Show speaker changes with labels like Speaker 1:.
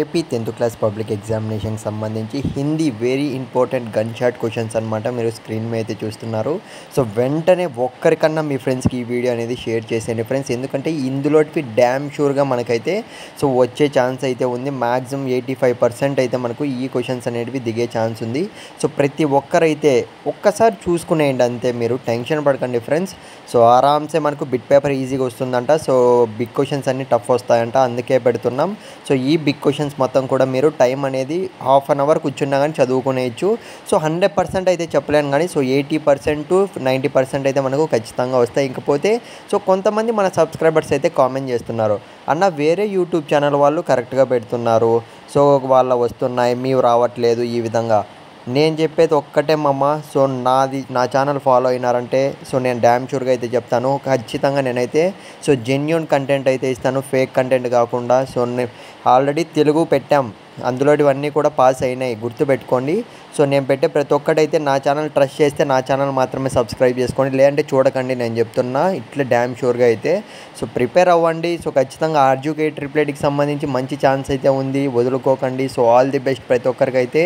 Speaker 1: AP 10th class public ఎగ్జామినేషన్కి సంబంధించి Hindi very important gun shot questions అనమాట. మీరు స్క్రీన్ మీద అయితే చూస్తున్నారు. సో వెంటనే ఒక్కరికన్నా మీ ఫ్రెండ్స్కి ఈ వీడియో అనేది షేర్ చేసేయండి ఫ్రెండ్స్. ఎందుకంటే ఇందులోకి డ్యామ్ షూర్గా మనకైతే సో వచ్చే ఛాన్స్ అయితే ఉంది. మ్యాక్సిమం 85% అయితే మనకు ఈ క్వశ్చన్స్ అనేటివి దిగే ఛాన్స్ ఉంది. సో ప్రతి ఒక్కరైతే ఒక్కసారి చూసుకునేయండి అంతే, మీరు టెన్షన్ పడకండి ఫ్రెండ్స్. సో ఆరామ్సే మనకు బిట్ పేపర్ ఈజీగా వస్తుందంట. సో బిగ్ క్వశ్చన్స్ అన్నీ టఫ్ వస్తాయంట, అందుకే పెడుతున్నాం. సో ఈ బిగ్ క్వశ్చన్స్ మొత్తం కూడా మీరు టైం అనేది హాఫ్ అన్ అవర్ కూర్చున్నా కానీ చదువుకునేయచ్చు. సో 100% అయితే చెప్పలేను కానీ సో 80% to 90% అయితే మనకు ఖచ్చితంగా వస్తాయి. ఇంకపోతే సో కొంతమంది మన సబ్స్క్రైబర్స్ అయితే కామెంట్ చేస్తున్నారు, అన్న వేరే యూట్యూబ్ ఛానల్ వాళ్ళు కరెక్ట్గా పెడుతున్నారు, సో వాళ్ళ వస్తున్నాయి మీవి రావట్లేదు. ఈ విధంగా నేను చెప్పేది ఒక్కటే మమ్మ. సో నా ఛానల్ ఫాలో అయినారంటే సో నేను డ్యామ్ షూర్గా అయితే చెప్తాను, ఖచ్చితంగా నేనైతే సో జెన్యూన్ కంటెంట్ అయితే ఇస్తాను, ఫేక్ కంటెంట్ కాకుండా. సో ఆల్రెడీ తెలుగు పెట్టాం, అందులో ఇవన్నీ కూడా పాస్ అయినాయి, గుర్తుపెట్టుకోండి. సో నేను పెట్టే ప్రతి ఒక్కటైతే నా ఛానల్ ట్రస్ట్ చేస్తే నా ఛానల్ మాత్రమే సబ్స్క్రైబ్ చేసుకోండి, లేదంటే చూడకండి. నేను చెప్తున్నా ఇట్లా డ్యామ్ షూర్గా అయితే. సో ప్రిపేర్ అవ్వండి. సో ఖచ్చితంగా ఆర్జుకే ట్రిపుల్ ఐటీకి సంబంధించి మంచి ఛాన్స్ అయితే ఉంది, వదులుకోకండి. సో ఆల్ ది బెస్ట్ ప్రతి ఒక్కరికైతే.